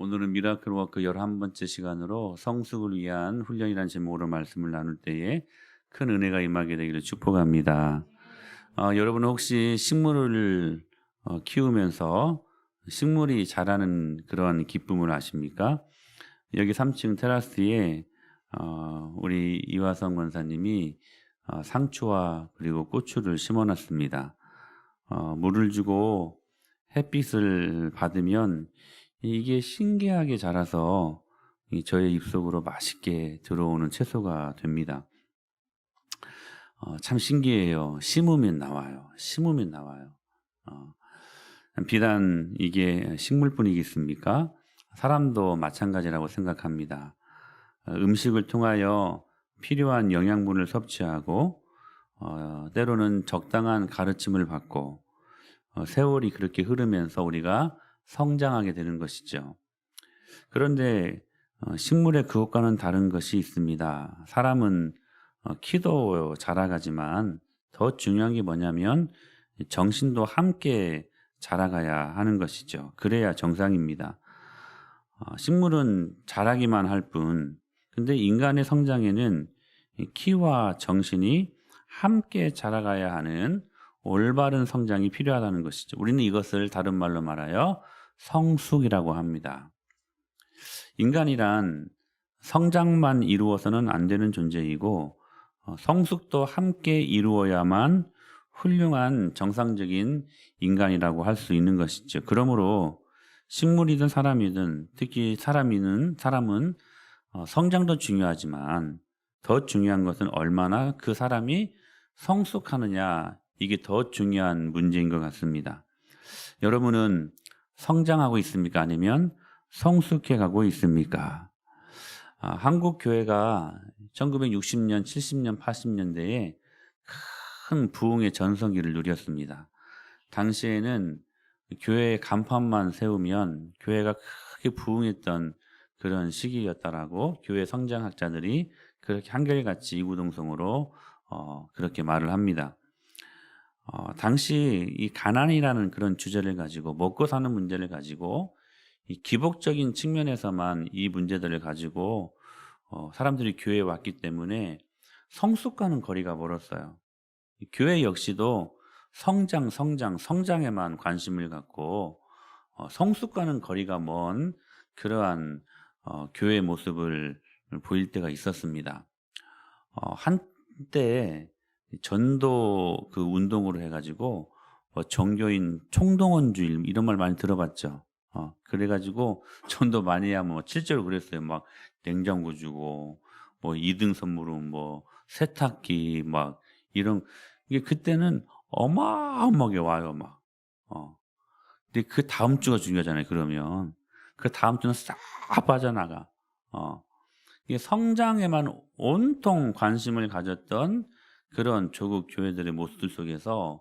오늘은 미라클 워크 11번째 시간으로 성숙을 위한 훈련이라는 제목으로 말씀을 나눌 때에 큰 은혜가 임하게 되기를 축복합니다. 여러분은 혹시 식물을 키우면서 식물이 자라는 그런 기쁨을 아십니까? 여기 3층 테라스에 우리 이화성 권사님이 상추와 그리고 고추를 심어놨습니다. 물을 주고 햇빛을 받으면 이게 신기하게 자라서 저의 입속으로 맛있게 들어오는 채소가 됩니다. 참 신기해요. 심으면 나와요. 심으면 나와요. 비단 이게 식물뿐이겠습니까? 사람도 마찬가지라고 생각합니다. 음식을 통하여 필요한 영양분을 섭취하고 때로는 적당한 가르침을 받고 세월이 그렇게 흐르면서 우리가 성장하게 되는 것이죠. 그런데 식물의 그것과는 다른 것이 있습니다. 사람은 키도 자라가지만 더 중요한 게 뭐냐면 정신도 함께 자라가야 하는 것이죠. 그래야 정상입니다. 식물은 자라기만 할 뿐, 근데 인간의 성장에는 이 키와 정신이 함께 자라가야 하는 올바른 성장이 필요하다는 것이죠. 우리는 이것을 다른 말로 말하여 성숙이라고 합니다. 인간이란 성장만 이루어서는 안 되는 존재이고 성숙도 함께 이루어야만 훌륭한 정상적인 인간이라고 할 수 있는 것이죠. 그러므로 식물이든 사람이든 특히 사람은 성장도 중요하지만 더 중요한 것은 얼마나 그 사람이 성숙하느냐, 이게 더 중요한 문제인 것 같습니다. 여러분은 성장하고 있습니까? 아니면 성숙해 가고 있습니까? 한국 교회가 1960년, 70년, 80년대에 큰 부흥의 전성기를 누렸습니다. 당시에는 교회의 간판만 세우면 교회가 크게 부흥했던 그런 시기였다라고 교회 성장학자들이 그렇게 한결같이 이구동성으로 그렇게 말을 합니다. 당시 이 가난이라는 그런 주제를 가지고 먹고 사는 문제를 가지고 이 기복적인 측면에서만 이 문제들을 가지고 사람들이 교회에 왔기 때문에 성숙과는 거리가 멀었어요. 교회 역시도 성장에만 관심을 갖고 성숙과는 거리가 먼 그러한 교회의 모습을 보일 때가 있었습니다. 한때 전도 그 운동으로 해가지고 종교인 총동원주의 이런 말 많이 들어봤죠. 그래가지고 전도 많이 하면 실제로 그랬어요. 막 냉장고 주고 뭐 2등 선물은 뭐 세탁기 막 이런 이게 그때는 어마어마하게 와요 막. 근데 그 다음 주가 중요하잖아요. 그러면 그 다음 주는 싹 빠져나가. 이게 성장에만 온통 관심을 가졌던 그런 조국 교회들의 모습들 속에서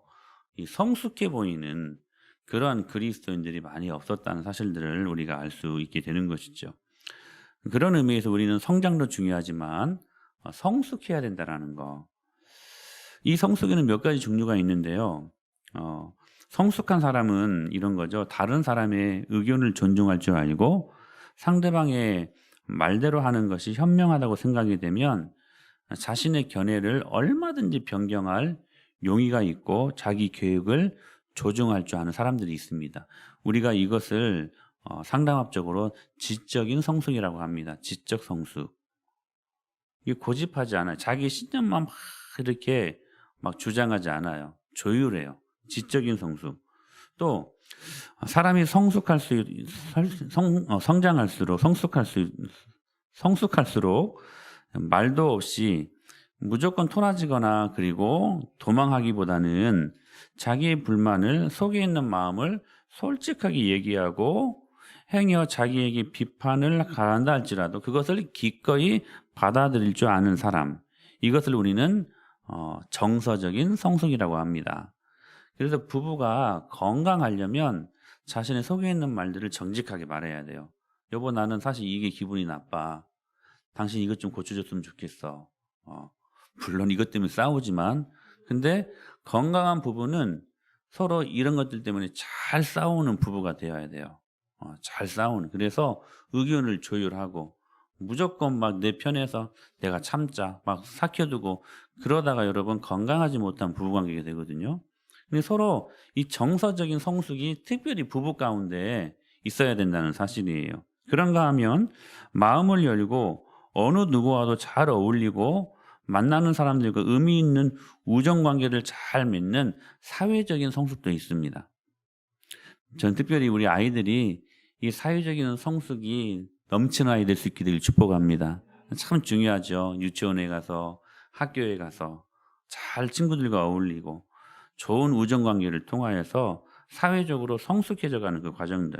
이 성숙해 보이는 그러한 그리스도인들이 많이 없었다는 사실들을 우리가 알 수 있게 되는 것이죠. 그런 의미에서 우리는 성장도 중요하지만 성숙해야 된다라는 거. 이 성숙에는 몇 가지 종류가 있는데요. 성숙한 사람은 이런 거죠. 다른 사람의 의견을 존중할 줄 알고 상대방의 말대로 하는 것이 현명하다고 생각이 되면 자신의 견해를 얼마든지 변경할 용의가 있고 자기 계획을 조정할 줄 아는 사람들이 있습니다. 우리가 이것을 상담학적으로 지적인 성숙이라고 합니다. 지적 성숙. 이게 고집하지 않아요. 자기 신념만 막 이렇게 막 주장하지 않아요. 조율해요. 지적인 성숙. 또 사람이 성장할수록 성숙할수록 말도 없이 무조건 토라지거나 그리고 도망하기보다는 자기의 불만을 속에 있는 마음을 솔직하게 얘기하고 행여 자기에게 비판을 가한다 할지라도 그것을 기꺼이 받아들일 줄 아는 사람, 이것을 우리는 정서적인 성숙이라고 합니다. 그래서 부부가 건강하려면 자신의 속에 있는 말들을 정직하게 말해야 돼요. 여보, 나는 사실 이게 기분이 나빠. 당신 이것 좀 고쳐줬으면 좋겠어. 물론 이것 때문에 싸우지만, 근데 건강한 부부는 서로 이런 것들 때문에 잘 싸우는 부부가 되어야 돼요. 잘 싸우는. 그래서 의견을 조율하고 무조건 막 내 편에서 내가 참자 막 삭혀두고 그러다가 여러분 건강하지 못한 부부관계가 되거든요. 근데 서로 이 정서적인 성숙이 특별히 부부 가운데 있어야 된다는 사실이에요. 그런가 하면 마음을 열고 어느 누구와도 잘 어울리고 만나는 사람들과 의미 있는 우정 관계를 잘 맺는 사회적인 성숙도 있습니다. 전 특별히 우리 아이들이 이 사회적인 성숙이 넘치는 아이 될 수 있게 되길 축복합니다. 참 중요하죠. 유치원에 가서 학교에 가서 잘 친구들과 어울리고 좋은 우정 관계를 통하여서 사회적으로 성숙해져 가는 그 과정들.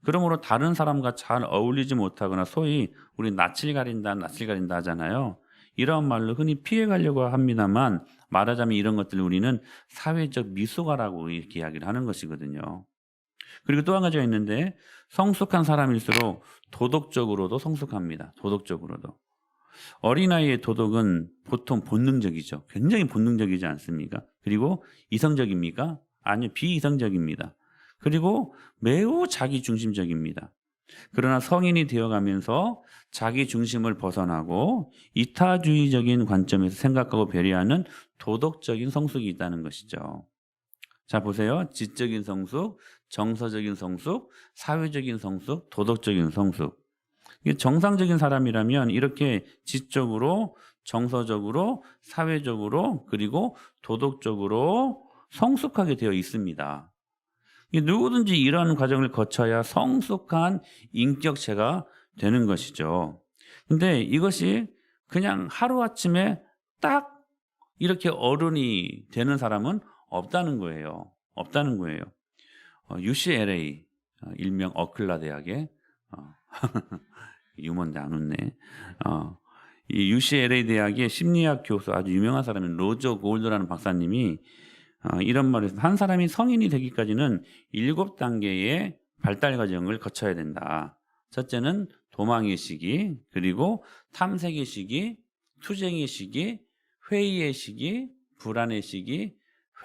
그러므로 다른 사람과 잘 어울리지 못하거나 소위 우리 낯을 가린다 하잖아요. 이런 말로 흔히 피해가려고 합니다만 말하자면 이런 것들을 우리는 사회적 미숙아라고 이렇게 이야기를 하는 것이거든요. 그리고 또 한 가지가 있는데 성숙한 사람일수록 도덕적으로도 성숙합니다. 도덕적으로도. 어린아이의 도덕은 보통 본능적이죠. 굉장히 본능적이지 않습니까? 그리고 이성적입니까? 아니요, 비이성적입니다. 그리고 매우 자기중심적입니다. 그러나 성인이 되어가면서 자기중심을 벗어나고 이타주의적인 관점에서 생각하고 배려하는 도덕적인 성숙이 있다는 것이죠. 자, 보세요. 지적인 성숙, 정서적인 성숙, 사회적인 성숙, 도덕적인 성숙. 이게 정상적인 사람이라면 이렇게 지적으로, 정서적으로, 사회적으로, 그리고 도덕적으로 성숙하게 되어 있습니다. 누구든지 이러한 과정을 거쳐야 성숙한 인격체가 되는 것이죠. 근데 이것이 그냥 하루아침에 딱 이렇게 어른이 되는 사람은 없다는 거예요. 없다는 거예요. UCLA, 일명 어클라 대학의 유머인데 안 웃네. 이 UCLA 대학의 심리학 교수 아주 유명한 사람인 로저 골드라는 박사님이 이런 말을 했어요. 한 사람이 성인이 되기까지는 7단계의 발달 과정을 거쳐야 된다. 첫째는 도망의 시기, 그리고 탐색의 시기, 투쟁의 시기, 회의의 시기, 불안의 시기,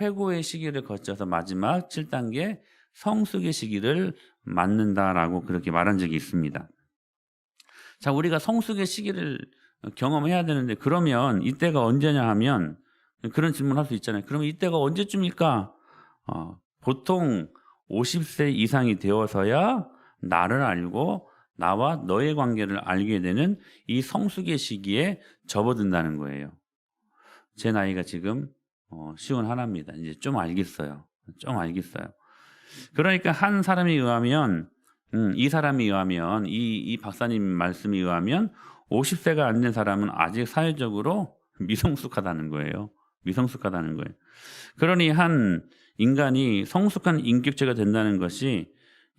회고의 시기를 거쳐서 마지막 7단계 성숙의 시기를 맞는다라고 그렇게 말한 적이 있습니다. 자, 우리가 성숙의 시기를 경험해야 되는데 그러면 이때가 언제냐 하면 그런 질문을 할 수 있잖아요. 그러면 이때가 언제쯤일까? 보통 50세 이상이 되어서야 나를 알고 나와 너의 관계를 알게 되는 이 성숙의 시기에 접어든다는 거예요. 제 나이가 지금 51입니다. 이제 좀 알겠어요. 그러니까 한 사람에 의하면 이 박사님 말씀에 의하면 50세가 안 된 사람은 아직 사회적으로 미성숙하다는 거예요. 그러니 한 인간이 성숙한 인격체가 된다는 것이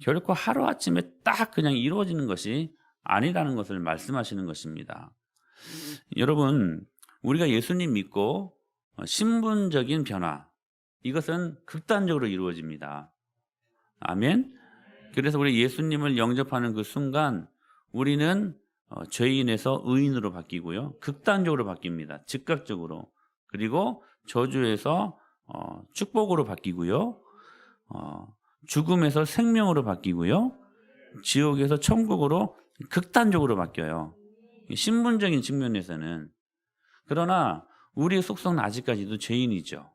결코 하루아침에 딱 그냥 이루어지는 것이 아니라는 것을 말씀하시는 것입니다. 여러분, 우리가 예수님 믿고 신분적인 변화, 이것은 극단적으로 이루어집니다. 아멘. 그래서 우리 예수님을 영접하는 그 순간 우리는 죄인에서 의인으로 바뀌고요. 극단적으로 바뀝니다. 즉각적으로. 그리고 저주에서 축복으로 바뀌고요. 죽음에서 생명으로 바뀌고요. 지옥에서 천국으로 극단적으로 바뀌어요. 신분적인 측면에서는. 그러나 우리의 속성은 아직까지도 죄인이죠.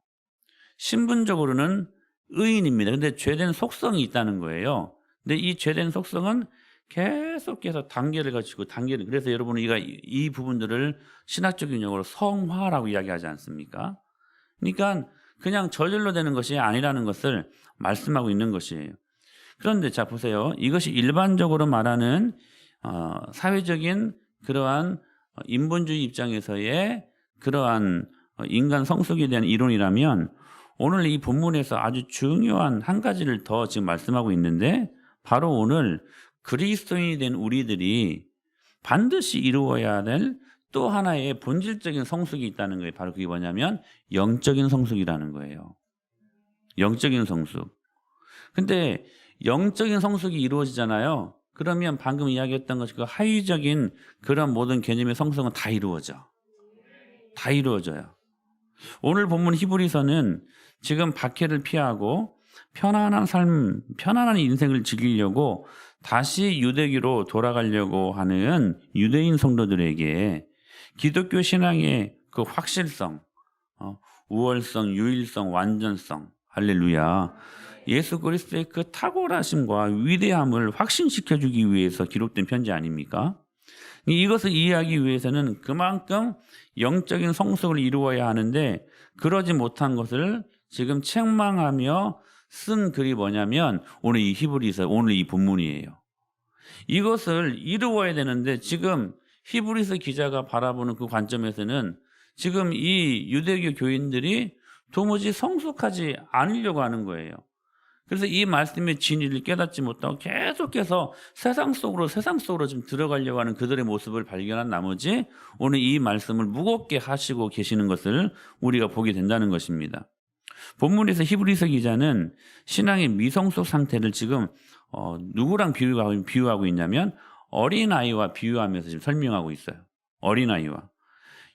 신분적으로는 의인입니다. 근데 죄된 속성이 있다는 거예요. 근데 이 죄된 속성은 계속해서 단계를 가지고 그래서 여러분은 이 부분들을 신학적인 용어로 성화라고 이야기하지 않습니까? 그러니까 그냥 저절로 되는 것이 아니라는 것을 말씀하고 있는 것이에요. 그런데 자 보세요. 이것이 일반적으로 말하는 사회적인 그러한 인본주의 입장에서의 그러한 인간 성숙에 대한 이론이라면 오늘 이 본문에서 아주 중요한 한 가지를 더 지금 말씀하고 있는데 바로 오늘 그리스도인이 된 우리들이 반드시 이루어야 될 또 하나의 본질적인 성숙이 있다는 거예요. 바로 그게 뭐냐면 영적인 성숙이라는 거예요. 영적인 성숙. 근데 영적인 성숙이 이루어지잖아요. 그러면 방금 이야기했던 것이 그 하위적인 그런 모든 개념의 성숙은 다 이루어져요. 오늘 본문 히브리서는 지금 박해를 피하고 편안한 삶, 편안한 인생을 즐기려고 다시 유대교로 돌아가려고 하는 유대인 성도들에게 기독교 신앙의 그 확실성, 우월성, 유일성, 완전성, 할렐루야. 예수 그리스도의 그 탁월하심과 위대함을 확신시켜주기 위해서 기록된 편지 아닙니까? 이것을 이해하기 위해서는 그만큼 영적인 성숙을 이루어야 하는데 그러지 못한 것을 지금 책망하며 쓴 글이 뭐냐면 오늘 이 히브리서, 오늘 이 본문이에요. 이것을 이루어야 되는데 지금 히브리서 기자가 바라보는 그 관점에서는 지금 이 유대교 교인들이 도무지 성숙하지 않으려고 하는 거예요. 그래서 이 말씀의 진리를 깨닫지 못하고 계속해서 세상 속으로 좀 들어가려고 하는 그들의 모습을 발견한 나머지 오늘 이 말씀을 무겁게 하시고 계시는 것을 우리가 보게 된다는 것입니다. 본문에서 히브리서 기자는 신앙의 미성숙 상태를 지금 누구랑 비유하고 있냐면 어린아이와 비유하면서 지금 설명하고 있어요. 어린아이와.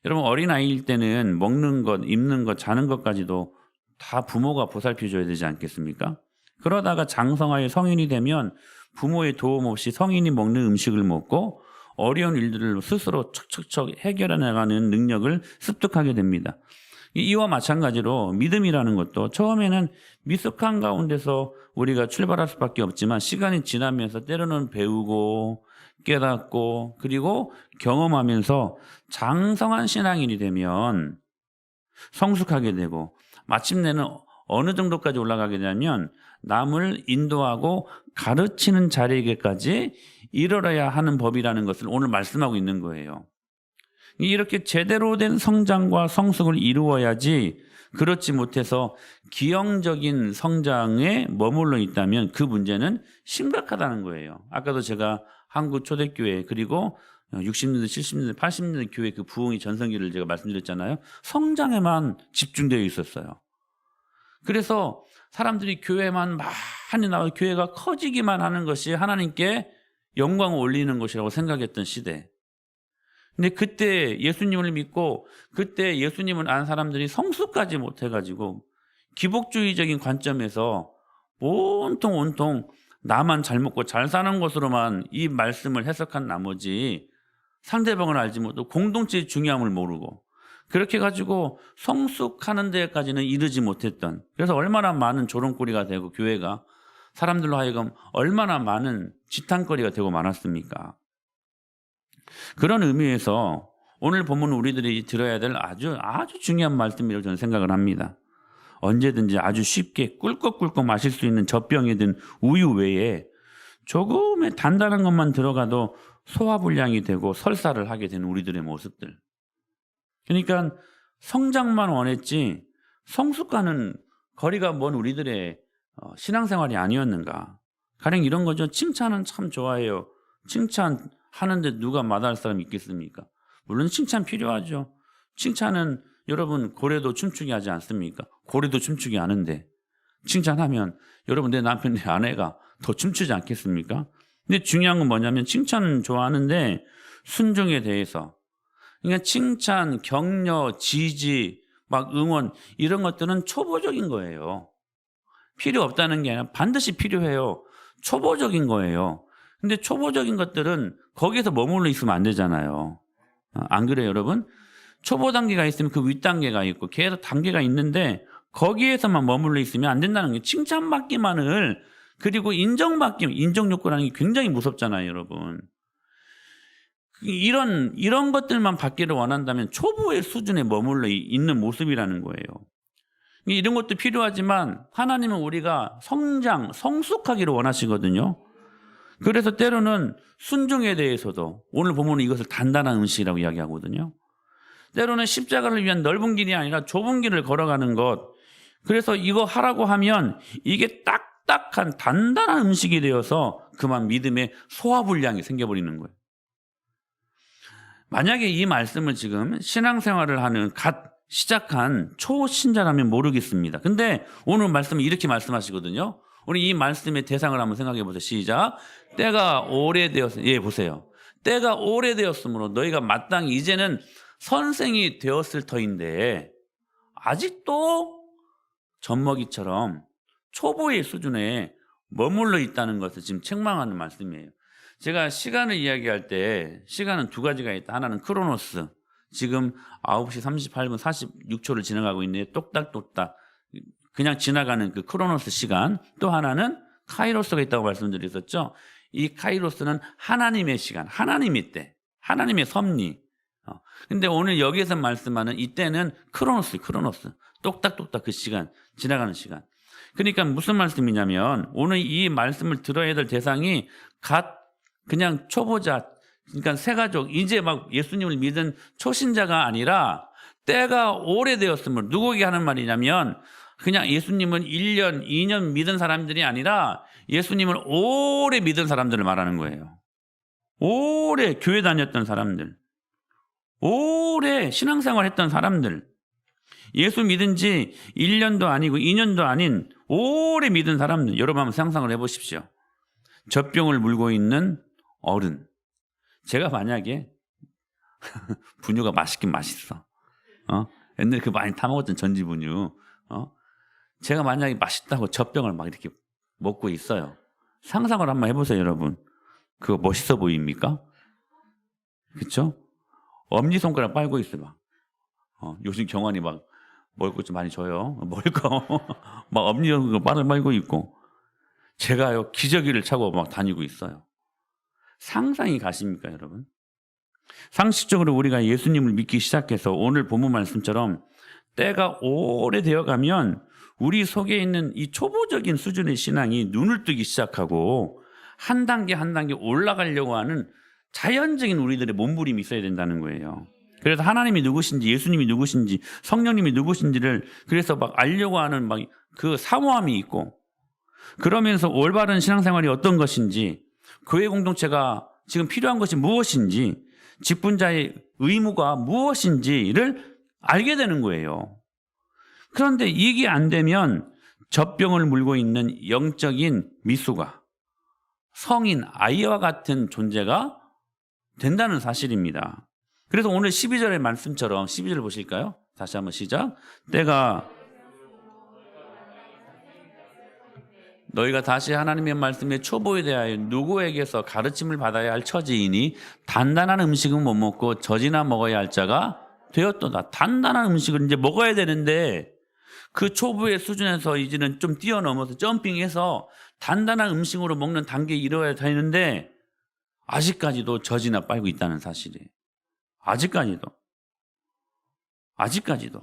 여러분 어린아이일 때는 먹는 것, 입는 것, 자는 것까지도 다 부모가 보살펴줘야 되지 않겠습니까? 그러다가 장성하여 성인이 되면 부모의 도움 없이 성인이 먹는 음식을 먹고 어려운 일들을 스스로 척척척 해결해 나가는 능력을 습득하게 됩니다. 이와 마찬가지로 믿음이라는 것도 처음에는 미숙한 가운데서 우리가 출발할 수밖에 없지만 시간이 지나면서 때로는 배우고 깨닫고 그리고 경험하면서 장성한 신앙인이 되면 성숙하게 되고 마침내는 어느 정도까지 올라가게 되면 남을 인도하고 가르치는 자리에게까지 이르러야 하는 법이라는 것을 오늘 말씀하고 있는 거예요. 이렇게 제대로 된 성장과 성숙을 이루어야지 그렇지 못해서 기형적인 성장에 머물러 있다면 그 문제는 심각하다는 거예요. 아까도 제가 한국 초대교회 그리고 60년대, 70년대, 80년대 교회 그 부흥의 전성기를 제가 말씀드렸잖아요. 성장에만 집중되어 있었어요. 그래서 사람들이 교회만 많이 나와 교회가 커지기만 하는 것이 하나님께 영광을 올리는 것이라고 생각했던 시대. 근데 그때 예수님을 믿고 그때 예수님을 안 사람들이 성숙까지 못해가지고 기복주의적인 관점에서 온통 나만 잘 먹고 잘 사는 것으로만 이 말씀을 해석한 나머지 상대방을 알지 못하고 공동체의 중요함을 모르고 그렇게 가지고 성숙하는 데까지는 이르지 못했던 그래서 얼마나 많은 조롱거리가 되고 교회가 사람들로 하여금 얼마나 많은 지탄거리가 되고 많았습니까? 그런 의미에서 오늘 본문 우리들이 들어야 될 아주 중요한 말씀이라고 저는 생각을 합니다. 언제든지 아주 쉽게 꿀꺽꿀꺽 마실 수 있는 젖병이 든 우유 외에 조금의 단단한 것만 들어가도 소화불량이 되고 설사를 하게 되는 우리들의 모습들. 그러니까 성장만 원했지 성숙과는 거리가 먼 우리들의 신앙생활이 아니었는가. 가령 이런 거죠. 칭찬은 참 좋아해요. 칭찬하는데 누가 마다할 사람이 있겠습니까? 물론 칭찬 필요하죠. 칭찬은 여러분 고래도 춤추게 하지 않습니까? 고래도 춤추게 하는데 칭찬하면 여러분 내 남편 내 아내가 더 춤추지 않겠습니까? 근데 중요한 건 뭐냐면 칭찬은 좋아하는데 순종에 대해서 그러니까 칭찬, 격려, 지지, 막 응원 이런 것들은 초보적인 거예요. 필요 없다는 게 아니라 반드시 필요해요. 초보적인 거예요. 근데 초보적인 것들은 거기에서 머물러 있으면 안 되잖아요. 안 그래요, 여러분? 초보 단계가 있으면 그 윗 단계가 있고 계속 단계가 있는데 거기에서만 머물러 있으면 안 된다는 게 칭찬받기만을 그리고 인정 욕구라는 게 굉장히 무섭잖아요, 여러분. 이런 것들만 받기를 원한다면 초보의 수준에 머물러 있는 모습이라는 거예요. 이런 것도 필요하지만 하나님은 우리가 성숙하기를 원하시거든요. 그래서 때로는 순종에 대해서도 오늘 보면 이것을 단단한 음식이라고 이야기하거든요. 때로는 십자가를 위한 넓은 길이 아니라 좁은 길을 걸어가는 것. 그래서 이거 하라고 하면 이게 딱딱한 단단한 음식이 되어서 그만 믿음의 소화불량이 생겨버리는 거예요. 만약에 이 말씀을 지금 신앙생활을 하는 갓 시작한 초신자라면 모르겠습니다. 근데 오늘 말씀은 이렇게 말씀하시거든요. 우리 이 말씀의 대상을 한번 생각해 보세요. 시작. 때가 오래되었으므로 예 보세요. 때가 오래되었으므로 너희가 마땅히 이제는 선생이 되었을 터인데 아직도 젖먹이처럼 초보의 수준에 머물러 있다는 것을 지금 책망하는 말씀이에요. 제가 시간을 이야기할 때 시간은 두 가지가 있다. 하나는 크로노스. 지금 9시 38분 46초를 지나가고 있는데 똑딱똑딱 그냥 지나가는 그 크로노스 시간. 또 하나는 카이로스가 있다고 말씀드렸었죠. 이 카이로스는 하나님의 시간, 하나님의 때, 하나님의 섭리. 근데 오늘 여기에서 말씀하는 이때는 크로노스. 똑딱똑딱 그 시간, 지나가는 시간. 그러니까 무슨 말씀이냐면 오늘 이 말씀을 들어야 될 대상이 그냥 초보자, 그러니까 새가족, 이제 막 예수님을 믿은 초신자가 아니라 때가 오래되었음을 누구에게 하는 말이냐면 그냥 예수님은 1년, 2년 믿은 사람들이 아니라 예수님을 오래 믿은 사람들을 말하는 거예요. 오래 교회 다녔던 사람들, 오래 신앙생활 했던 사람들, 예수 믿은 지 1년도 아니고 2년도 아닌 오래 믿은 사람들, 여러분 한번 상상을 해보십시오. 젖병을 물고 있는 어른. 제가 만약에 분유가 맛있긴 맛있어. 옛날에 그 많이 타먹었던 전지분유. 제가 만약에 맛있다고 젖병을 막 이렇게 먹고 있어요. 상상을 한번 해보세요, 여러분. 그거 멋있어 보입니까? 그렇죠? 엄지손가락 빨고 있어 막. 요즘 경환이 막 먹을 것 좀 많이 줘요. 먹을 거 막 엄지손가락 빨고 있고. 제가요 기저귀를 차고 막 다니고 있어요. 상상이 가십니까, 여러분? 상식적으로 우리가 예수님을 믿기 시작해서 오늘 본문 말씀처럼 때가 오래되어 가면 우리 속에 있는 이 초보적인 수준의 신앙이 눈을 뜨기 시작하고 한 단계 한 단계 올라가려고 하는 자연적인 우리들의 몸부림이 있어야 된다는 거예요. 그래서 하나님이 누구신지, 예수님이 누구신지, 성령님이 누구신지를 그래서 막 알려고 하는 막 그 사모함이 있고, 그러면서 올바른 신앙생활이 어떤 것인지, 교회 공동체가 지금 필요한 것이 무엇인지, 직분자의 의무가 무엇인지를 알게 되는 거예요. 그런데 이게 안 되면 젖병을 물고 있는 영적인 미수가, 성인 아이와 같은 존재가 된다는 사실입니다. 그래서 오늘 12절의 말씀처럼 12절 보실까요? 다시 한번 시작. 때가 너희가 다시 하나님의 말씀에 초보에 대하여 누구에게서 가르침을 받아야 할 처지이니 단단한 음식은 못 먹고 젖이나 먹어야 할 자가 되었도다. 단단한 음식을 이제 먹어야 되는데 그 초보의 수준에서 이제는 좀 뛰어넘어서 점핑해서 단단한 음식으로 먹는 단계에 이르러야 되는데 아직까지도 젖이나 빨고 있다는 사실이에요. 아직까지도.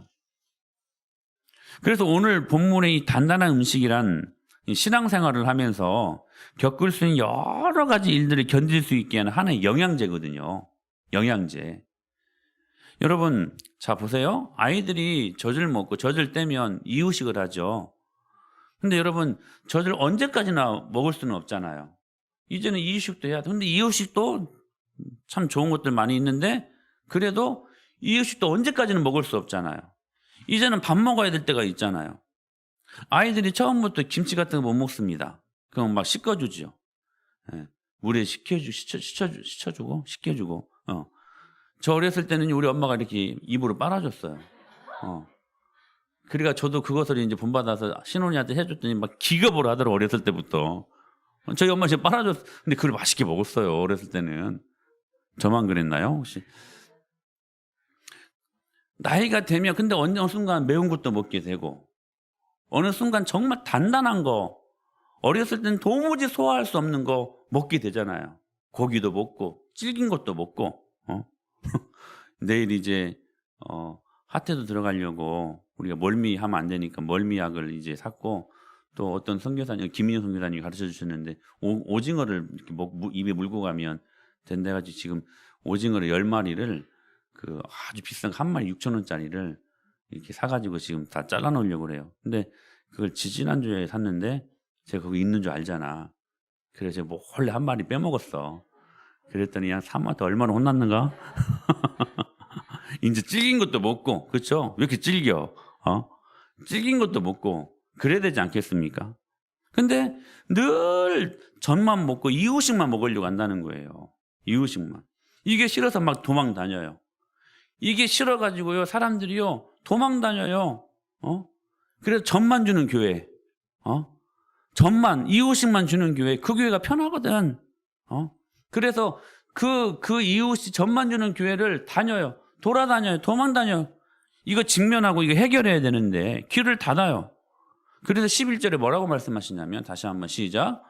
그래서 오늘 본문의 이 단단한 음식이란 신앙생활을 하면서 겪을 수 있는 여러 가지 일들을 견딜 수 있게 하는 하나의 영양제거든요. 영양제. 여러분, 자 보세요. 아이들이 젖을 먹고 젖을 떼면 이유식을 하죠. 근데 여러분, 젖을 언제까지나 먹을 수는 없잖아요. 이제는 이유식도 해야 돼. 근데 이유식도 참 좋은 것들 많이 있는데 그래도 이유식도 언제까지는 먹을 수 없잖아요. 이제는 밥 먹어야 될 때가 있잖아요. 아이들이 처음부터 김치 같은 거 못 먹습니다. 그럼 막 씻어주죠. 물에 식혀주고. 저 어렸을 때는 우리 엄마가 이렇게 입으로 빨아줬어요. 그러니까 저도 그것을 이제 본받아서 신혼이한테 해줬더니 막 기겁을 하더라고, 어렸을 때부터. 저희 엄마 진짜 빨아줬어요. 근데 그걸 맛있게 먹었어요, 어렸을 때는. 저만 그랬나요, 혹시? 나이가 되면 근데 어느 순간 매운 것도 먹게 되고 어느 순간 정말 단단한 거, 어렸을 때는 도무지 소화할 수 없는 거 먹게 되잖아요. 고기도 먹고 질긴 것도 먹고. 내일 이제 하트도 들어가려고 우리가 멀미하면 안 되니까 멀미약을 이제 샀고, 또 어떤 선교사님, 김민영 선교사님이 가르쳐 주셨는데 오징어를 이렇게 입에 물고 가면 된다 해가지고 지금 오징어를 10마리를 그 아주 비싼 한 마리 6,000원짜리를 이렇게 사가지고 지금 다 잘라 놓으려고 그래요. 근데 그걸 지난주에 샀는데 제가 거기 있는 줄 알잖아. 그래서 제가 몰래 한 마리 빼먹었어. 그랬더니 한 사모한테 얼마나 혼났는가? 이제 질긴 것도 먹고, 그렇죠? 왜 이렇게 질겨? 질긴 것도 먹고 그래야 되지 않겠습니까? 근데 늘 젖만 먹고 이유식만 먹으려고 한다는 거예요. 이유식만. 이게 싫어서 막 도망 다녀요. 이게 싫어가지고요, 사람들이요 도망 다녀요. 그래서 젖만 주는 교회, 전만 이웃식만 주는 교회, 그 교회가 편하거든. 그래서 그 이웃이 전만 주는 교회를 다녀요. 돌아다녀요. 도망다녀요. 이거 직면하고 이거 해결해야 되는데 귀를 닫아요. 그래서 11절에 뭐라고 말씀하시냐면, 다시 한번 시작.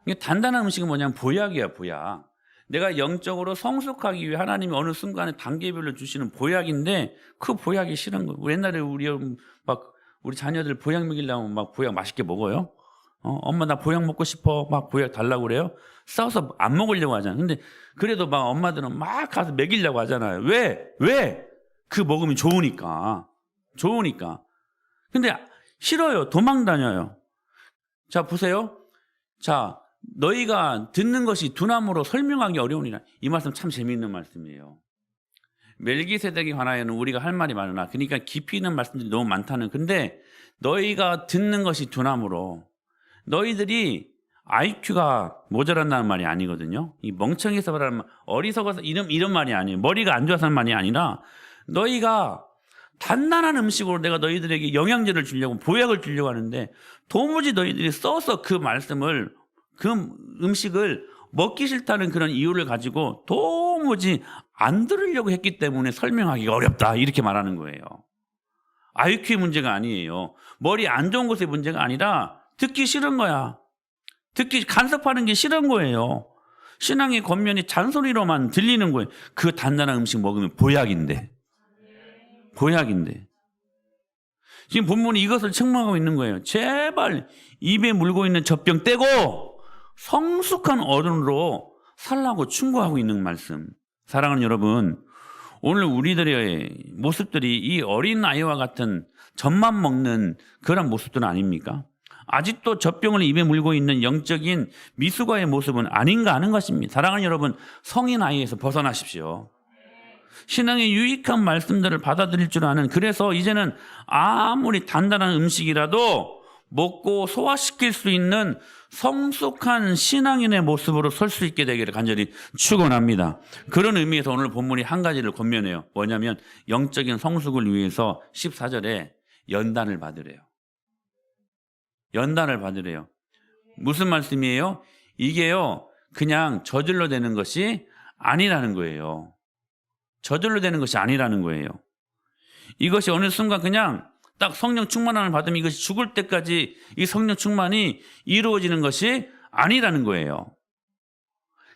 이게 단단한 음식은 뭐냐면 보약이야, 보약. 내가 영적으로 성숙하기 위해 하나님이 어느 순간에 단계별로 주시는 보약인데, 그 보약이 싫은 거예요. 옛날에 우리 자녀들 보약 먹이려면 막 보약 맛있게 먹어요. 엄마 나 보약 먹고 싶어. 막 보약 달라고 그래요. 싸워서 안 먹으려고 하잖아요. 근데 그래도 막 엄마들은 막 가서 먹이려고 하잖아요. 왜? 그 먹으면 좋으니까. 근데 싫어요. 도망 다녀요. 자, 보세요. 자, 너희가 듣는 것이 두나무로 설명하기 어려우니라. 이 말씀 참 재미있는 말씀이에요. 멜기세덱에 관하여는 우리가 할 말이 많으나, 그러니까 깊이 있는 말씀들이 너무 많다는. 근데 너희가 듣는 것이 두나무로, 너희들이 IQ가 모자란다는 말이 아니거든요. 이 멍청해서 말하는 말, 어리석어서 이런 말이 아니에요. 머리가 안 좋아서 하는 말이 아니라, 너희가 단단한 음식으로 내가 너희들에게 영양제를 주려고, 보약을 주려고 하는데, 도무지 너희들이 써서 그 말씀을, 그 음식을 먹기 싫다는 그런 이유를 가지고 도무지 안 들으려고 했기 때문에 설명하기가 어렵다, 이렇게 말하는 거예요. IQ의 문제가 아니에요. 머리 안 좋은 것의 문제가 아니라 듣기 싫은 거야. 간섭하는 게 싫은 거예요. 신앙의 겉면이 잔소리로만 들리는 거예요. 그 단단한 음식 먹으면 보약인데. 지금 본문이 이것을 책망하고 있는 거예요. 제발 입에 물고 있는 젖병 떼고 성숙한 어른으로 살라고 충고하고 있는 말씀. 사랑하는 여러분, 오늘 우리들의 모습들이 이 어린 아이와 같은 젖만 먹는 그런 모습들은 아닙니까? 아직도 젖병을 입에 물고 있는 영적인 미숙아의 모습은 아닌가 하는 것입니다. 사랑하는 여러분, 성인 아이에서 벗어나십시오. 신앙의 유익한 말씀들을 받아들일 줄 아는, 그래서 이제는 아무리 단단한 음식이라도 먹고 소화시킬 수 있는 성숙한 신앙인의 모습으로 설 수 있게 되기를 간절히 축원합니다. 그런 의미에서 오늘 본문이 한 가지를 권면해요. 뭐냐면 영적인 성숙을 위해서 14절에 연단을 받으래요. 무슨 말씀이에요? 이게요, 그냥 저절로 되는 것이 아니라는 거예요. 이것이 어느 순간 그냥 딱 성령 충만함을 받으면 이것이 죽을 때까지 이 성령 충만이 이루어지는 것이 아니라는 거예요.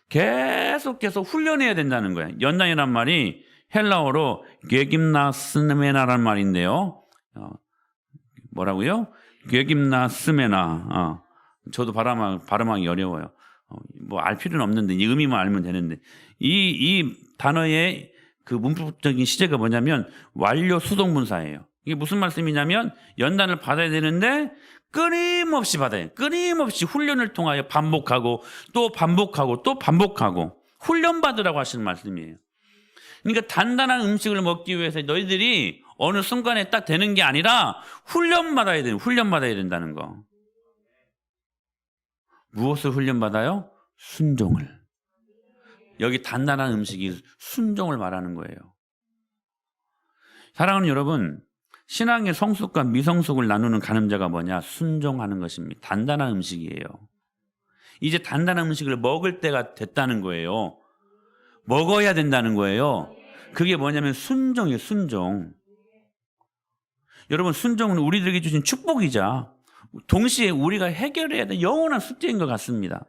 계속해서 훈련해야 된다는 거예요. 연단이란 말이 헬라어로 게김나스메나라는 말인데요. 뭐라고요? 게김나스메나. 저도 발음하기 어려워요. 뭐 알 필요는 없는데 이 의미만 알면 되는데, 이 단어의 그 문법적인 시제가 뭐냐면 완료 수동분사예요. 이게 무슨 말씀이냐면 연단을 받아야 되는데 끊임없이 받아요. 끊임없이 훈련을 통하여 반복하고 또 반복하고 또 반복하고 훈련받으라고 하시는 말씀이에요. 그러니까 단단한 음식을 먹기 위해서 너희들이 어느 순간에 딱 되는 게 아니라 훈련받아야 된다는 거. 무엇을 훈련받아요? 순종을. 여기 단단한 음식이 순종을 말하는 거예요. 사랑하는 여러분, 신앙의 성숙과 미성숙을 나누는 가늠자가 뭐냐? 순종하는 것입니다. 단단한 음식이에요. 이제 단단한 음식을 먹을 때가 됐다는 거예요. 먹어야 된다는 거예요. 그게 뭐냐면 순종이에요. 순종. 여러분, 순종은 우리들에게 주신 축복이자 동시에 우리가 해결해야 될 영원한 숙제인 것 같습니다.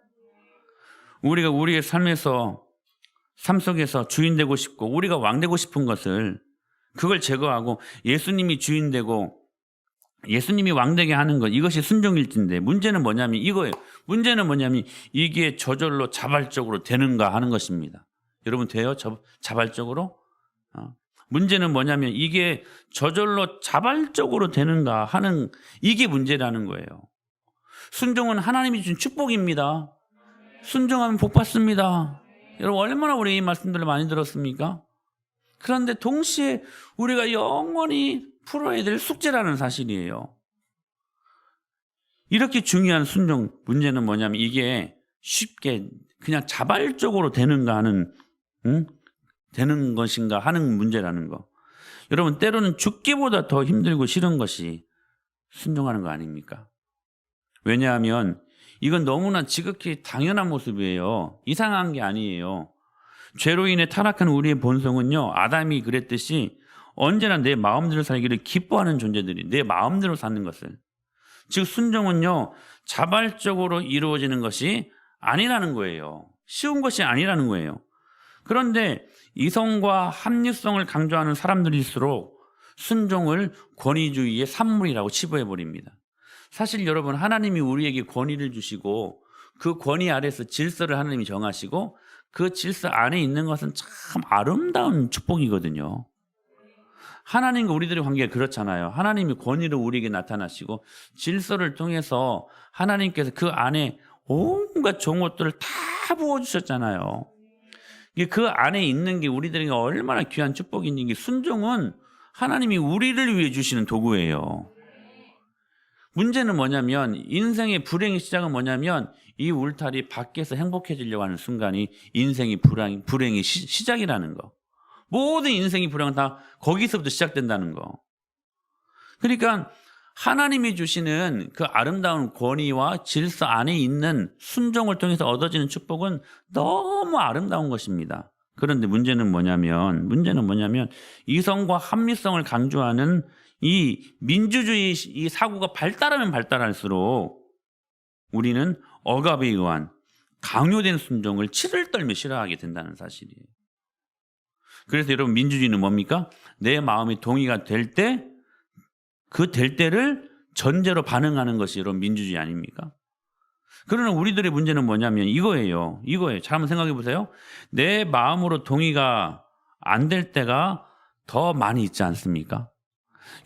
우리가 우리의 삶 속에서 주인 되고 싶고 우리가 왕 되고 싶은 것을, 그걸 제거하고 예수님이 주인 되고 예수님이 왕 되게 하는 것, 이것이 순종일진데, 문제는 뭐냐면 이거예요. 이게 저절로 자발적으로 되는가 하는 것입니다. 여러분, 돼요? 자발적으로? 문제는 뭐냐면 이게 저절로 자발적으로 되는가 하는, 이게 문제라는 거예요. 순종은 하나님이 준 축복입니다. 순종하면 복 받습니다. 여러분, 얼마나 우리 이 말씀들을 많이 들었습니까? 그런데 동시에 우리가 영원히 풀어야 될 숙제라는 사실이에요. 이렇게 중요한 순종, 문제는 뭐냐면 이게 쉽게 그냥 자발적으로 되는가 하는, 되는 것인가 하는 문제라는 거. 여러분 때로는 죽기보다 더 힘들고 싫은 것이 순종하는 거 아닙니까? 왜냐하면 이건 너무나 지극히 당연한 모습이에요. 이상한 게 아니에요. 죄로 인해 타락한 우리의 본성은요, 아담이 그랬듯이 언제나 내 마음대로 살기를 기뻐하는 존재들이, 내 마음대로 사는 것을. 즉 순종은요, 자발적으로 이루어지는 것이 아니라는 거예요. 쉬운 것이 아니라는 거예요. 그런데 이성과 합리성을 강조하는 사람들일수록 순종을 권위주의의 산물이라고 치부해버립니다. 사실 여러분, 하나님이 우리에게 권위를 주시고 그 권위 아래서 질서를 하나님이 정하시고 그 질서 안에 있는 것은 참 아름다운 축복이거든요. 하나님과 우리들의 관계가 그렇잖아요. 하나님이 권위로 우리에게 나타나시고 질서를 통해서 하나님께서 그 안에 온갖 좋은 것들을 다 부어주셨잖아요. 그 안에 있는 게 우리들에게 얼마나 귀한 축복인지, 이게 순종은 하나님이 우리를 위해 주시는 도구예요. 문제는 뭐냐면, 인생의 불행의 시작은 뭐냐면, 이 울타리 밖에서 행복해지려고 하는 순간이 인생의 불행의 시작이라는 거. 모든 인생의 불행은 다 거기서부터 시작된다는 거. 그러니까 하나님이 주시는 그 아름다운 권위와 질서 안에 있는 순종을 통해서 얻어지는 축복은 너무 아름다운 것입니다. 그런데 문제는 뭐냐면 이성과 합리성을 강조하는 이 민주주의 이 사고가 발달하면 발달할수록 우리는 억압에 의한 강요된 순종을 치를 떨며 싫어하게 된다는 사실이에요. 그래서 여러분, 민주주의는 뭡니까? 내 마음이 동의가 될 때, 그 될 때를 전제로 반응하는 것이 여러분 민주주의 아닙니까? 그러나 우리들의 문제는 뭐냐면 이거예요. 잘 한번 생각해 보세요. 내 마음으로 동의가 안 될 때가 더 많이 있지 않습니까?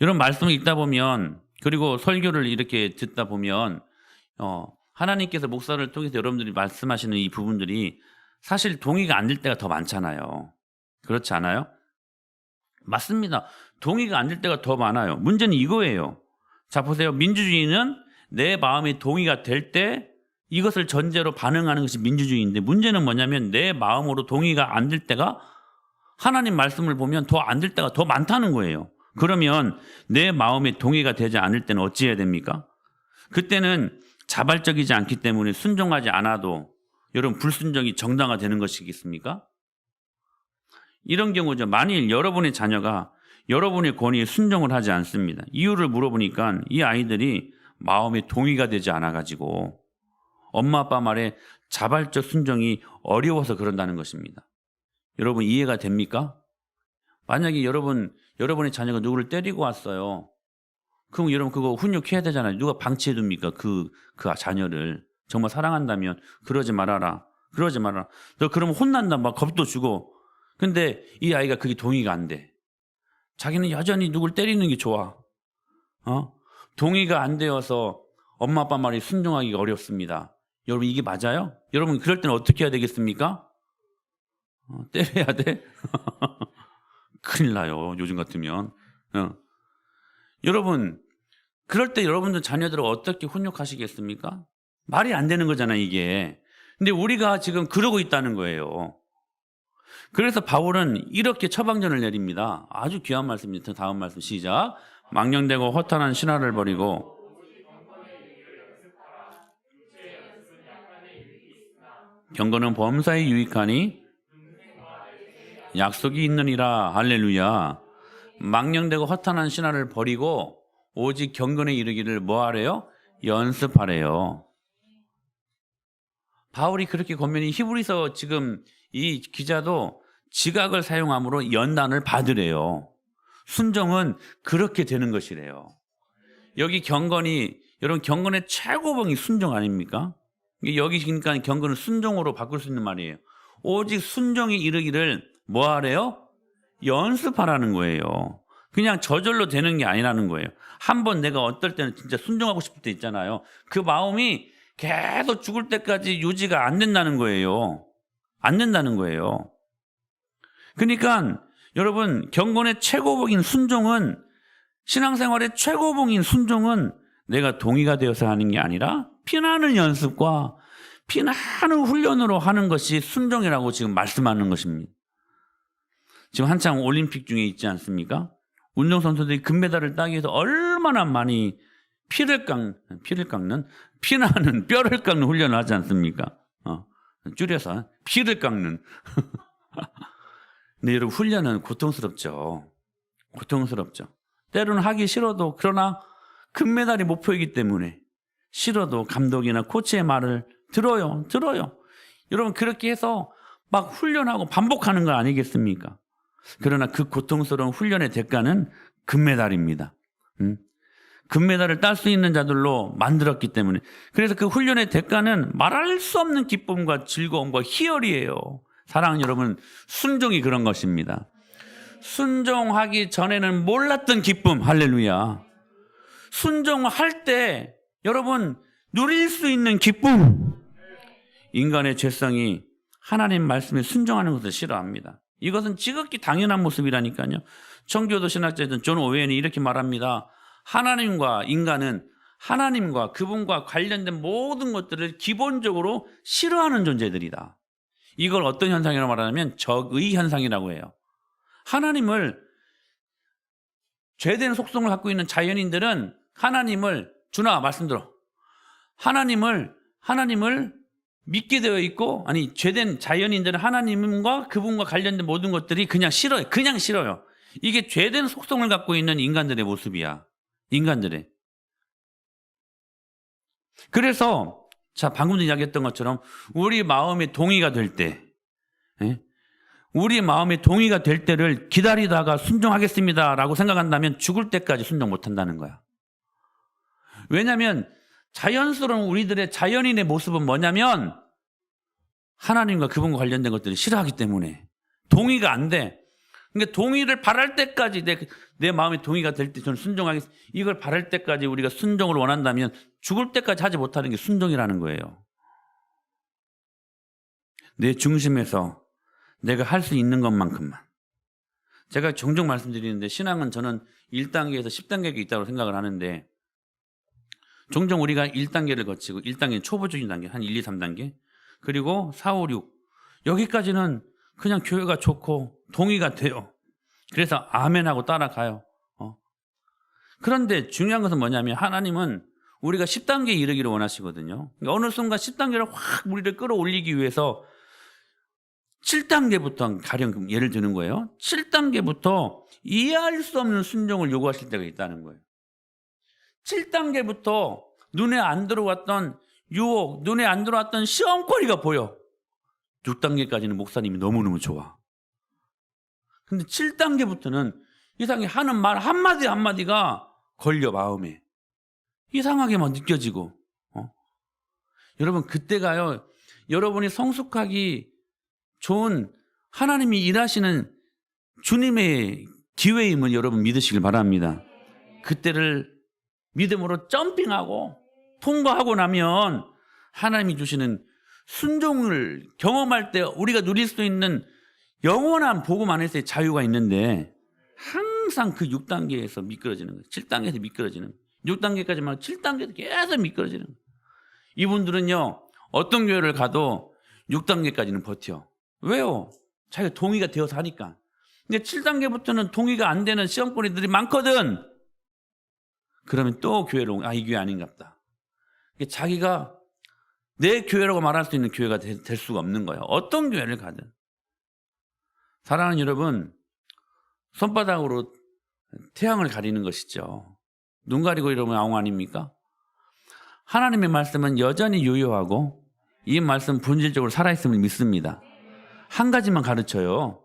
이런 말씀을 읽다 보면, 그리고 설교를 이렇게 듣다 보면 하나님께서 목사를 통해서 여러분들이 말씀하시는 이 부분들이 사실 동의가 안 될 때가 더 많잖아요. 그렇지 않아요? 맞습니다. 동의가 안 될 때가 더 많아요. 문제는 이거예요. 자, 보세요. 민주주의는 내 마음이 동의가 될 때 이것을 전제로 반응하는 것이 민주주의인데, 문제는 뭐냐면 내 마음으로 동의가 안 될 때가, 하나님 말씀을 보면 더 안 될 때가 더 많다는 거예요. 그러면 내 마음에 동의가 되지 않을 때는 어찌해야 됩니까? 그때는 자발적이지 않기 때문에 순종하지 않아도 여러분 불순종이 정당화되는 것이겠습니까? 이런 경우죠. 만일 여러분의 자녀가 여러분의 권위에 순종을 하지 않습니다. 이유를 물어보니까 이 아이들이 마음에 동의가 되지 않아가지고 엄마 아빠 말에 자발적 순종이 어려워서 그런다는 것입니다. 여러분 이해가 됩니까? 만약에 여러분의 자녀가 누구를 때리고 왔어요. 그럼 여러분 그거 훈육해야 되잖아요. 누가 방치해 둡니까? 그 자녀를. 정말 사랑한다면 그러지 말아라. 너 그러면 혼난다. 막 겁도 주고. 근데 이 아이가 그게 동의가 안 돼. 자기는 여전히 누굴 때리는 게 좋아. 동의가 안 되어서 엄마 아빠 말이 순종하기가 어렵습니다. 여러분 이게 맞아요? 여러분 그럴 때는 어떻게 해야 되겠습니까? 때려야 돼? 큰일 나요. 요즘 같으면. 여러분 그럴 때 여러분들 자녀들을 어떻게 훈육하시겠습니까? 말이 안 되는 거잖아요, 이게. 근데 우리가 지금 그러고 있다는 거예요. 그래서 바울은 이렇게 처방전을 내립니다. 아주 귀한 말씀입니다. 다음 말씀 시작. 망령되고 허탄한 신화를 버리고 경건은 범사에 유익하니 약속이 있느니라. 할렐루야. 망령되고 허탄한 신화를 버리고 오직 경건에 이르기를 뭐 하래요? 연습하래요. 바울이 그렇게 권면이, 히브리서 지금 이 기자도 지각을 사용함으로 연단을 받으래요. 순종은 그렇게 되는 것이래요. 여기 경건이, 여러분 경건의 최고봉이 순종 아닙니까? 여기 그러니까 경건을 순종으로 바꿀 수 있는 말이에요. 오직 순종에 이르기를 뭐 하래요? 연습하라는 거예요. 그냥 저절로 되는 게 아니라는 거예요. 한번 내가 어떨 때는 진짜 순종하고 싶을 때 있잖아요. 그 마음이 계속 죽을 때까지 유지가 안 된다는 거예요. 그러니까 여러분 경건의 최고봉인 순종은, 신앙생활의 최고봉인 순종은 내가 동의가 되어서 하는 게 아니라 피나는 연습과 피나는 훈련으로 하는 것이 순종이라고 지금 말씀하는 것입니다. 지금 한창 올림픽 중에 있지 않습니까? 운동선수들이 금메달을 따기 위해서 얼마나 많이 피나는 뼈를 깎는 훈련을 하지 않습니까? 줄여서 피를 깎는. 근데 여러분, 훈련은 고통스럽죠. 고통스럽죠. 때로는 하기 싫어도, 그러나 금메달이 목표이기 때문에 싫어도 감독이나 코치의 말을 들어요. 여러분, 그렇게 해서 막 훈련하고 반복하는 거 아니겠습니까? 그러나 그 고통스러운 훈련의 대가는 금메달입니다. 금메달을 딸 수 있는 자들로 만들었기 때문에. 그래서 그 훈련의 대가는 말할 수 없는 기쁨과 즐거움과 희열이에요. 사랑하는 여러분, 순종이 그런 것입니다. 순종하기 전에는 몰랐던 기쁨, 할렐루야. 순종할 때 여러분 누릴 수 있는 기쁨. 인간의 죄성이 하나님 말씀에 순종하는 것을 싫어합니다. 이것은 지극히 당연한 모습이라니까요. 청교도 신학자였던 존 오웬이 이렇게 말합니다. 하나님과 인간은 하나님과 그분과 관련된 모든 것들을 기본적으로 싫어하는 존재들이다. 이걸 어떤 현상이라고 말하냐면 적의 현상이라고 해요. 하나님을, 죄된 속성을 갖고 있는 자연인들은 하나님을, 준아 말씀 들어, 하나님을 믿게 되어 있고, 아니 죄된 자연인들은 하나님과 그분과 관련된 모든 것들이 그냥 싫어요. 이게 죄된 속성을 갖고 있는 인간들의 모습이야. 인간들의. 그래서 자, 방금 이야기했던 것처럼 우리 마음의 동의가 될 때, 우리 마음의 동의가 될 때를 기다리다가 순종하겠습니다라고 생각한다면 죽을 때까지 순종 못한다는 거야. 왜냐하면 자연스러운 우리들의 자연인의 모습은 뭐냐면 하나님과 그분과 관련된 것들을 싫어하기 때문에 동의가 안 돼. 그러니까 동의를 바랄 때까지 내 마음의 동의가 될 때 저는 순종하겠습니다. 이걸 바랄 때까지 우리가 순종을 원한다면 죽을 때까지 하지 못하는 게 순종이라는 거예요. 내 중심에서 내가 할 수 있는 것만큼만. 제가 종종 말씀드리는데 신앙은 저는 1단계에서 10단계가 있다고 생각을 하는데 종종 우리가 1단계를 거치고 1단계는 초보적인 단계, 한 1, 2, 3단계 그리고 4, 5, 6 여기까지는 그냥 교회가 좋고 동의가 돼요. 그래서 아멘하고 따라가요. 그런데 중요한 것은 뭐냐면 하나님은 우리가 10단계에 이르기를 원하시거든요. 그러니까 어느 순간 10단계를 확 우리를 끌어올리기 위해서 7단계부터 가령 예를 드는 거예요. 7단계부터 이해할 수 없는 순종을 요구하실 때가 있다는 거예요. 7단계부터 눈에 안 들어왔던 유혹, 눈에 안 들어왔던 시험거리가 보여. 6단계까지는 목사님이 너무너무 좋아. 근데 7단계부터는 이상하게 하는 말 한마디 한마디가 걸려 마음에. 이상하게만 느껴지고. 여러분 그때가요. 여러분이 성숙하기 좋은 하나님이 일하시는 주님의 기회임을 여러분 믿으시길 바랍니다. 그때를 믿음으로 점핑하고 통과하고 나면 하나님이 주시는 순종을 경험할 때 우리가 누릴 수 있는 영원한 복음 안에서의 자유가 있는데 항상 그 6단계에서 미끄러지는 거예요. 7단계에서 미끄러지는 거예요. 6단계까지 말고 7단계에서 계속 미끄러지는 거예요. 이분들은요 어떤 교회를 가도 6단계까지는 버텨. 왜요? 자기가 동의가 되어서 하니까. 근데 7단계부터는 동의가 안 되는 시험거리들이 많거든. 그러면 또 교회로 이 교회 아닌갑다. 자기가 내 교회라고 말할 수 있는 교회가 될 수가 없는 거예요. 어떤 교회를 가든. 사랑하는 여러분, 손바닥으로 태양을 가리는 것이죠. 눈 가리고 이러면 아웅 아닙니까? 하나님의 말씀은 여전히 유효하고 이 말씀 본질적으로 살아있음을 믿습니다. 한 가지만 가르쳐요.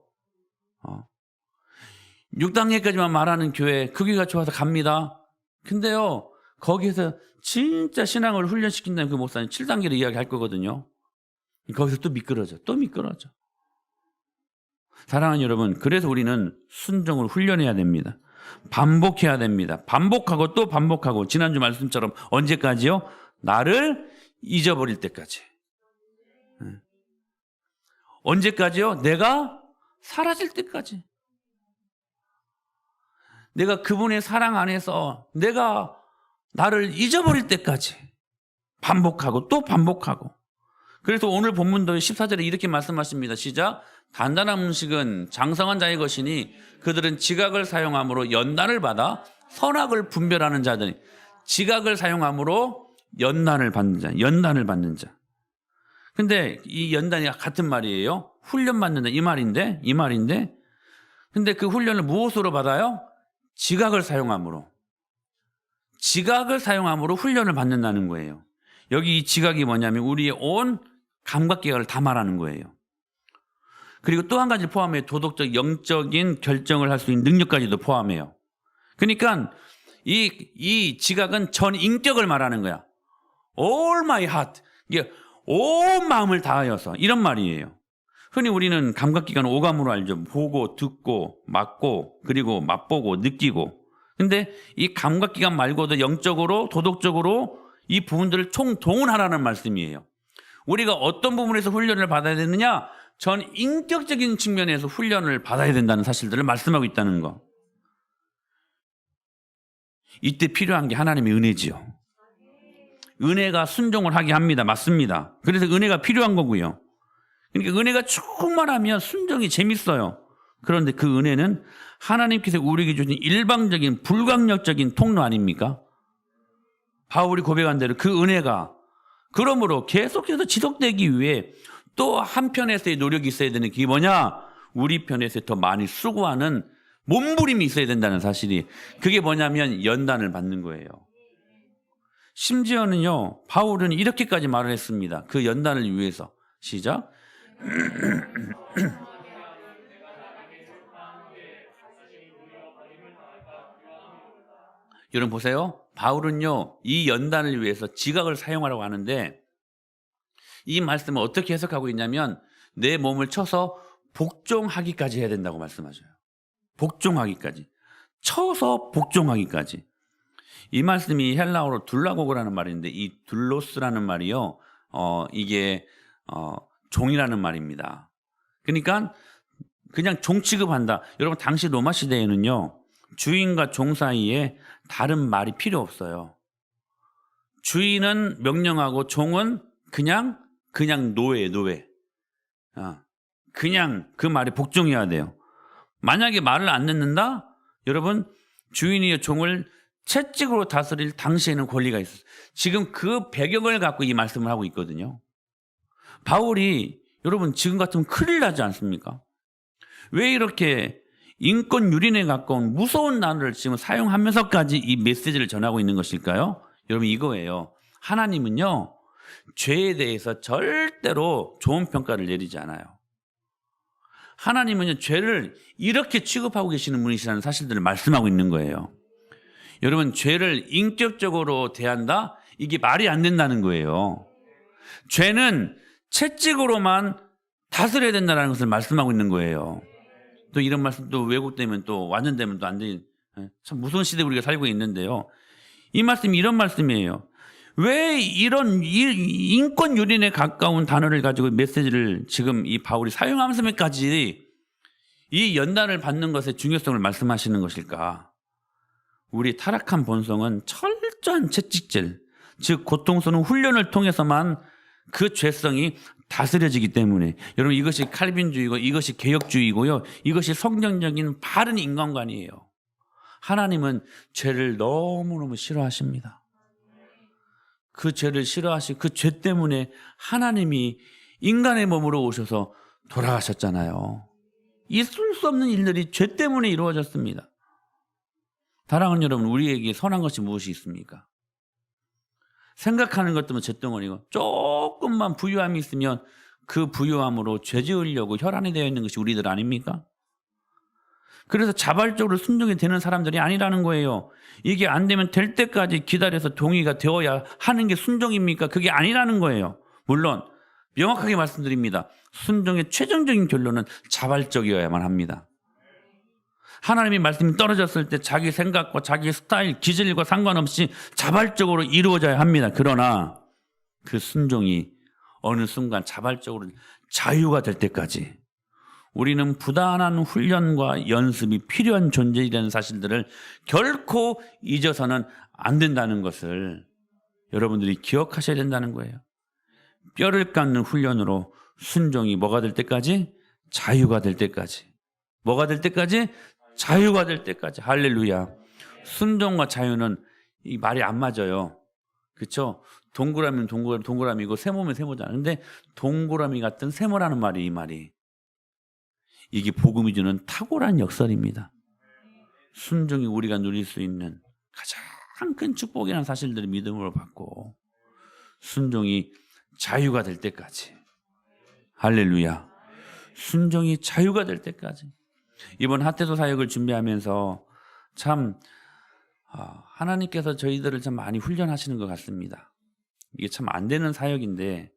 6단계까지만 말하는 교회, 그 교회가 좋아서 갑니다. 근데요, 거기에서 진짜 신앙을 훈련시킨다는 그 목사님 7단계를 이야기할 거거든요. 거기서 또 미끄러져. 사랑하는 여러분, 그래서 우리는 순종을 훈련해야 됩니다. 반복해야 됩니다. 반복하고 또 반복하고 지난주 말씀처럼 언제까지요? 나를 잊어버릴 때까지. 언제까지요? 내가 사라질 때까지. 내가 그분의 사랑 안에서 내가 나를 잊어버릴 때까지 반복하고 또 반복하고. 그래서 오늘 본문도 14절에 이렇게 말씀하십니다. 시작. 단단한 음식은 장성한 자의 것이니 그들은 지각을 사용함으로 연단을 받아 선악을 분별하는 자들이. 지각을 사용함으로 연단을 받는 자, 연단을 받는 자. 근데 이 연단이 같은 말이에요. 훈련 받는다 이 말인데 근데 그 훈련을 무엇으로 받아요? 지각을 사용함으로. 지각을 사용함으로 훈련을 받는다는 거예요. 여기 이 지각이 뭐냐면 우리의 온 감각기관을 다 말하는 거예요. 그리고 또 한 가지 포함해요. 도덕적, 영적인 결정을 할 수 있는 능력까지도 포함해요. 그러니까 이 지각은 전 인격을 말하는 거야. All my heart. 이게 온 마음을 다하여서 이런 말이에요. 흔히 우리는 감각기관 오감으로 알죠. 보고, 듣고, 맡고, 그리고 맛보고, 느끼고. 근데 이 감각기관 말고도 영적으로, 도덕적으로 이 부분들을 총동원하라는 말씀이에요. 우리가 어떤 부분에서 훈련을 받아야 되느냐? 전 인격적인 측면에서 훈련을 받아야 된다는 사실들을 말씀하고 있다는 거. 이때 필요한 게 하나님의 은혜지요. 은혜가 순종을 하게 합니다. 맞습니다. 그래서 은혜가 필요한 거고요. 그러니까 은혜가 충만하면 순종이 재밌어요. 그런데 그 은혜는 하나님께서 우리에게 주신 일방적인 불강력적인 통로 아닙니까? 바울이 고백한 대로 그 은혜가 그러므로 계속해서 지속되기 위해 또 한편에서의 노력이 있어야 되는 게 뭐냐? 우리 편에서 더 많이 수고하는 몸부림이 있어야 된다는 사실이. 그게 뭐냐면 연단을 받는 거예요. 심지어는요, 바울은 이렇게까지 말을 했습니다. 그 연단을 위해서. 시작. 여러분 보세요. 바울은요, 이 연단을 위해서 지각을 사용하라고 하는데 이 말씀을 어떻게 해석하고 있냐면 내 몸을 쳐서 복종하기까지 해야 된다고 말씀하셔요. 복종하기까지. 쳐서 복종하기까지. 이 말씀이 헬라어로 둘라고그라는 말인데 이 둘로스라는 말이요. 이게 종이라는 말입니다. 그러니까 그냥 종 취급한다. 여러분 당시 로마 시대에는요. 주인과 종 사이에 다른 말이 필요 없어요. 주인은 명령하고 종은 그냥 노예. 그냥 그 말에 복종해야 돼요. 만약에 말을 안 듣는다? 여러분 주인이 종을 채찍으로 다스릴 당시에는 권리가 있었어요. 지금 그 배경을 갖고 이 말씀을 하고 있거든요. 바울이 여러분 지금 같으면 큰일 나지 않습니까? 왜 이렇게 인권 유린에 가까운 무서운 단어를 지금 사용하면서까지 이 메시지를 전하고 있는 것일까요? 여러분 이거예요. 하나님은요. 죄에 대해서 절대로 좋은 평가를 내리지 않아요. 하나님은요. 죄를 이렇게 취급하고 계시는 분이시라는 사실들을 말씀하고 있는 거예요. 여러분 죄를 인격적으로 대한다? 이게 말이 안 된다는 거예요. 죄는 채찍으로만 다스려야 된다는 것을 말씀하고 있는 거예요. 또 이런 말씀 또 왜곡되면 또 완전되면 또 안 돼. 참 무서운 시대에 우리가 살고 있는데요. 이 말씀이 이런 말씀이에요. 왜 이런 인권 유린에 가까운 단어를 가지고 메시지를 지금 이 바울이 사용하면서까지 이 연단을 받는 것의 중요성을 말씀하시는 것일까? 우리 타락한 본성은 철저한 채찍질, 즉 고통스러운 훈련을 통해서만 그 죄성이 다스려지기 때문에 여러분 이것이 칼빈주의고 이것이 개혁주의고요. 이것이 성경적인 바른 인간관이에요. 하나님은 죄를 너무너무 싫어하십니다. 그 죄를 싫어하시고 그 죄 때문에 하나님이 인간의 몸으로 오셔서 돌아가셨잖아요. 있을 수 없는 일들이 죄 때문에 이루어졌습니다. 사랑하는 여러분, 우리에게 선한 것이 무엇이 있습니까? 생각하는 것 때문에 잿덩어리고 조금만 부유함이 있으면 그 부유함으로 죄 지으려고 혈안이 되어 있는 것이 우리들 아닙니까? 그래서 자발적으로 순종이 되는 사람들이 아니라는 거예요. 이게 안 되면 될 때까지 기다려서 동의가 되어야 하는 게 순종입니까? 그게 아니라는 거예요. 물론 명확하게 말씀드립니다. 순종의 최종적인 결론은 자발적이어야만 합니다. 하나님의 말씀이 떨어졌을 때 자기 생각과 자기 스타일, 기질과 상관없이 자발적으로 이루어져야 합니다. 그러나 그 순종이 어느 순간 자발적으로 자유가 될 때까지 우리는 부단한 훈련과 연습이 필요한 존재이라는 사실들을 결코 잊어서는 안 된다는 것을 여러분들이 기억하셔야 된다는 거예요. 뼈를 깎는 훈련으로 순종이 뭐가 될 때까지? 자유가 될 때까지. 뭐가 될 때까지? 자유가 될 때까지. 할렐루야. 순종과 자유는 이 말이 안 맞아요. 그렇죠? 동그라미는 동그라미고 세모면 세모잖아. 근데 동그라미 같은 세모라는 말이 이 말이. 이게 복음이 주는 탁월한 역설입니다. 순종이 우리가 누릴 수 있는 가장 큰 축복이라는 사실들을 믿음으로 받고 순종이 자유가 될 때까지. 할렐루야. 순종이 자유가 될 때까지. 이번 핫태소 사역을 준비하면서 참 하나님께서 저희들을 참 많이 훈련하시는 것 같습니다. 이게 참 안 되는 사역인데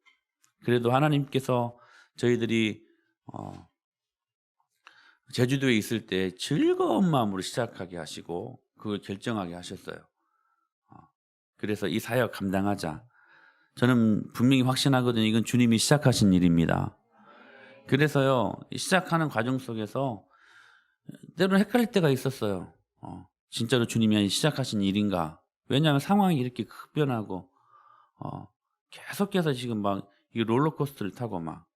그래도 하나님께서 저희들이 제주도에 있을 때 즐거운 마음으로 시작하게 하시고 그걸 결정하게 하셨어요. 그래서 이 사역 감당하자. 저는 분명히 확신하거든요. 이건 주님이 시작하신 일입니다. 그래서요, 시작하는 과정 속에서 때로는 헷갈릴 때가 있었어요. 진짜로 주님이 시작하신 일인가? 왜냐하면 상황이 이렇게 급변하고 계속해서 지금 막 이 롤러코스터를 타고 막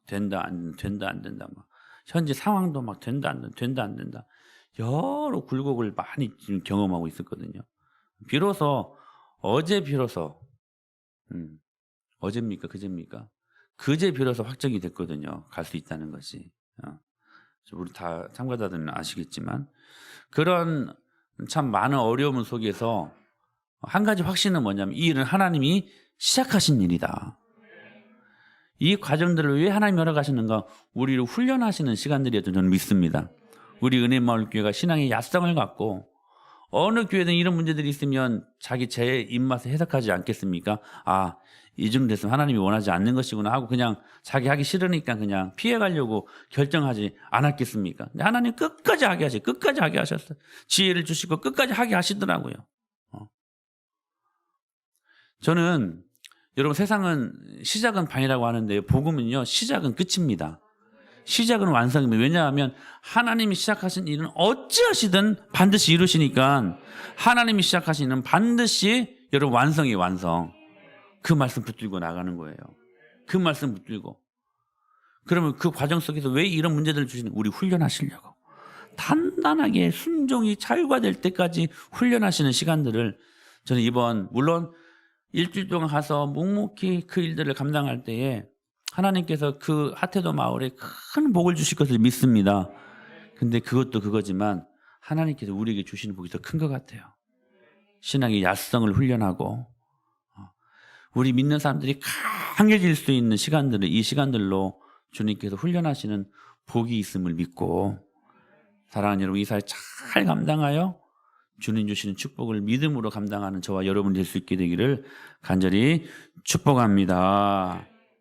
된다 안 된다 막 현재 상황도 막 된다 안 된다 여러 굴곡을 많이 지금 경험하고 있었거든요. 비로소 어제입니까 그제입니까? 그제 비로소 확정이 됐거든요. 갈 수 있다는 것이. 우리 다 참가자들은 아시겠지만 그런 참 많은 어려움 속에서 한 가지 확신은 뭐냐면 이 일은 하나님이 시작하신 일이다. 이 과정들을 왜 하나님이 허락하시는가? 우리를 훈련하시는 시간들이었죠. 저는 믿습니다. 우리 은혜마을교회가 신앙의 야성을 갖고 어느 교회든 이런 문제들이 있으면 자기 제 입맛에 해석하지 않겠습니까? 이 정도 됐으면 하나님이 원하지 않는 것이구나 하고 그냥 자기 하기 싫으니까 그냥 피해가려고 결정하지 않았겠습니까? 근데 하나님 끝까지 하게 하셨어요. 지혜를 주시고 끝까지 하게 하시더라고요. 저는 여러분 세상은 시작은 반이라고 하는데 복음은요 시작은 끝입니다. 시작은 완성입니다. 왜냐하면 하나님이 시작하신 일은 어찌하시든 반드시 이루시니까 하나님이 시작하신 일은 반드시 여러분 완성이 완성. 그 말씀 붙들고 나가는 거예요. 그 말씀 붙들고. 그러면 그 과정 속에서 왜 이런 문제들을 주시는 우리 훈련하시려고. 단단하게 순종이 자유가 될 때까지 훈련하시는 시간들을 저는 이번 물론 일주일 동안 가서 묵묵히 그 일들을 감당할 때에 하나님께서 그 핫태도 마을에 큰 복을 주실 것을 믿습니다. 근데 그것도 그거지만 하나님께서 우리에게 주시는 복이 더 큰 것 같아요. 신앙의 야성을 훈련하고 우리 믿는 사람들이 강해질 수 있는 시간들을 이 시간들로 주님께서 훈련하시는 복이 있음을 믿고 사랑하는 여러분 이 사회 잘 감당하여 주님 주시는 축복을 믿음으로 감당하는 저와 여러분이 될 수 있게 되기를 간절히 축복합니다.